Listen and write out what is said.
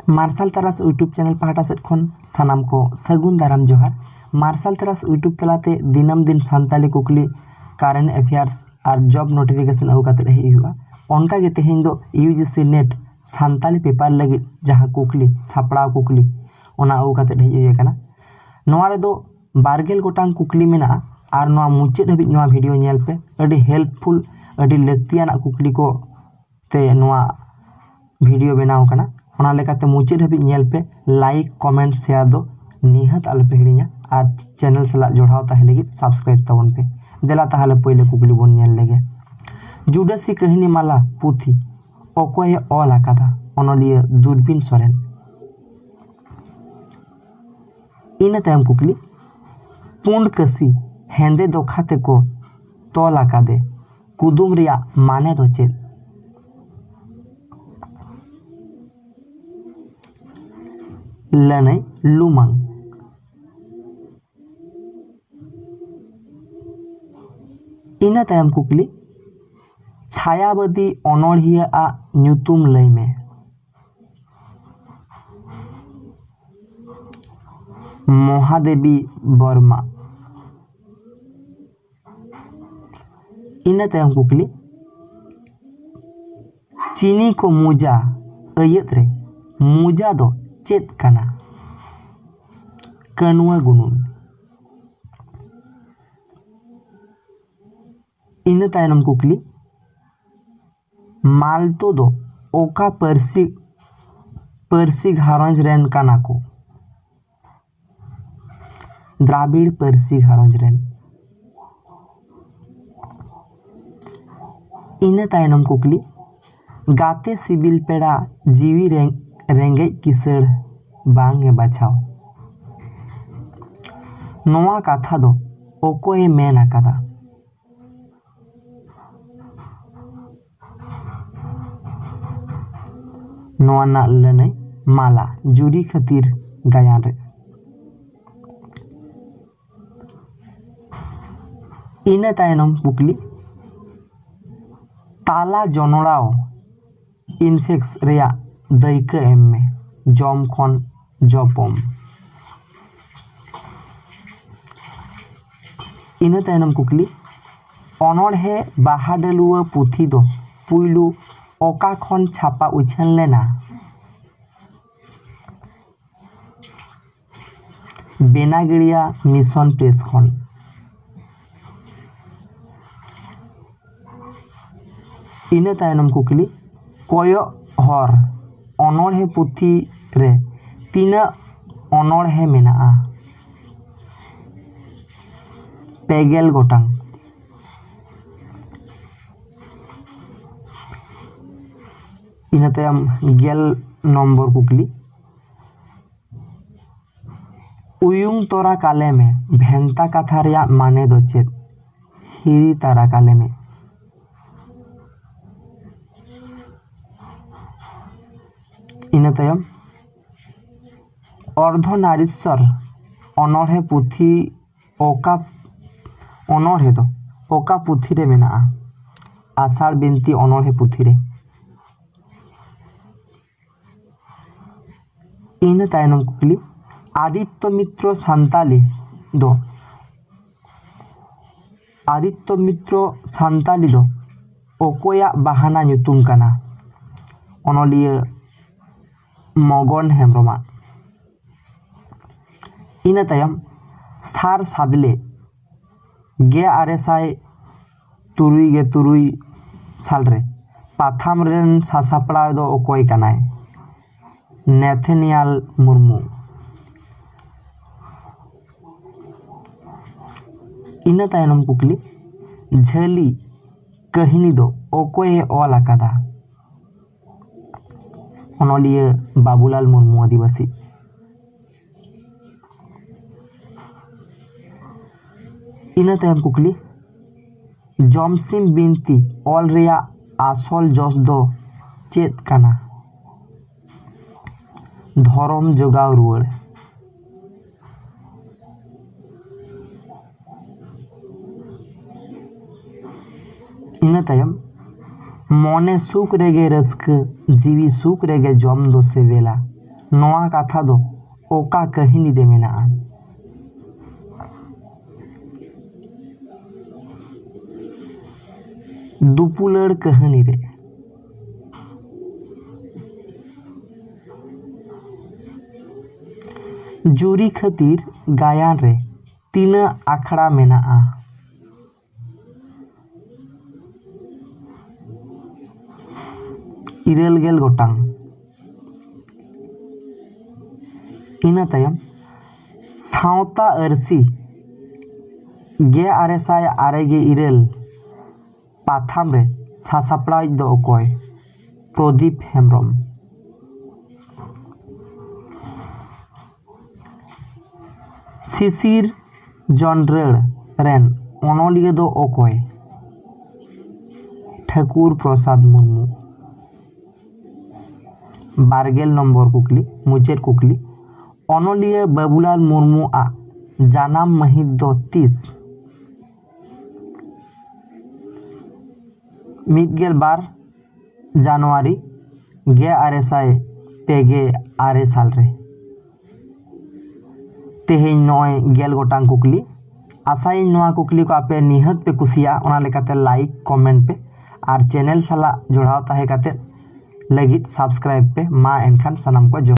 Martial तरास YouTube channel पाहटा set खन सानाम को सगुन दाराम जोहार। मार्शल तरास यूट्यूब तलाते दिनम दिन सानताली कुकली कारेंट अफेयर्स और जॉब नोटिफिकेशन अगू काते रही हुआ उनका गे तेहें दो यूजीसी नेट सानताली पेपर लगी जहां कुकली सापड़ाव कुकली ओना अगू काते रही हुआ कना। नोआ रे दो बारगेल गोटांग कुकली मेना और नोआ मुचाद हबी नोआ वीडियो नेल पे अडी हेल्पफुल अडी लक्तियाना कुकली को ते नोआ वीडियो बनाव कना। ओना लेकाते मुचाद हबी नेल पे लाइक कमेंट शेयर दो निहत आलपे हिड़िया और चैनल सला जोड़ाव ताहे लगी सब्सक्राइब तबन पे। देला ताहले पहले कुकली बन नेल लेगे। जुडासी कहानी माला पुथी अकय ऑल आकादा अनलिया दूरबीन सोरेन। इन तायम कुकली पुंड कसी हेंदे दोखाते को तोल आकादे कुदुम रिया माने दो चेद। लनई लुमंग। इन तायम कुकली छायाबदी अनोढ़िया आ न्यूतुम लई में। महादेवी वर्मा। इन तायम कुकली चीनी को मुजा अयत रे मुजा दो चेत कना। कनुआ गुनुन। इन तायनम कुकली मालतो दो ओका परसी घारंज रेन काना को। द्राविड़ परसी घारंज रेन। इन तायनम कुकली गाते सिबिल पेड़ा जीवी रेंगे किसड़ बांगे बाछाओ। नोआ काथा दो ओकोए मेन आकादा। नोआ ना लने माला जुड़ी खातिर गायान रे। इन तायनम कुकली ताला जनोड़ाओ इन्फेक्स रेया दायिका एम में जम खन जपम। इन तायनम कुकली अनोढ़े बाहाडलुआ पुथी दो पुइलू ओका खन छापा उछन लेना। बेनागिड़िया मिशन प्रेस खन। इन तायनम कुकली कोय हर अनोढ़े पुथी रे तीना अनोढ़े मेना। पेगेल गोटांग। इन तायम गेल नम्बर कुकली उयुंग तोरा काले में भेंता कथा रिया माने दो चेद। हिरी तारा काले में। इन तायम अर्धनारीश्वर अनोढ़े पुथी ओका अनोढ़े दो ओका पुथी रे मेना। आषाढ़ बिनती अनोढ़े पुथी रे। इन तायनम कुकली आदित्य मित्र सान्ताली दो आदित्य मित्र सान्ताली दो ओकोया बहाना न्यूतुम काना। अनलिया मगन हेम्ब्रमा। इन तायम सार सादले गे आरेसाय तुरुई गे तुरुई साल रे पाथाम रेन सासापड़ा दो ओकोय कानाय। नेथेनियल मुर्मू। इन तायनम कुकली झेली कहानी दो ओकोए ऑल आकादा। अनलिया बाबूलाल मुर्मू आदिवासी। इन तायम कुकली जमसिम बिनती ऑल रिया आसल जस दो चेत काना। धरम जोगाव रुआड़। इन तायम मने सुख रेगे रस्क जीवी सुख रेगे जम दो से वेला नोआ कथा दो ओका कहिनी रे मेनाआ। दुपुलड़ कहानी रे। जुरी खातिर गायन रे तीना आखड़ा मेनाआ। इरेल गेल गोटांग। इना तायम सावता अरसी 1964 पाथाम रे सासापड़ा दो अकय प्रदीप हेम्ब्रम। शिशिर जनरल रेन अनलिया दो अकय ठाकुर प्रसाद मुर्मू। 12 नम्बर कुकली मुचेर कुकली अनलिया बाबूलाल मुर्मू आ जानाम महित दो 30 12 जनवरी 1956 साल रे। तेहें नय गेल गोटांग कुकली आशाई नोआ कुकली को आपे निहत पे कुसिया ओना लेकाते लाइक कमेंट पे और चैनल साला जोड़ाव ताहे काते लगित सब्सक्राइब पे मा एनखान सनम को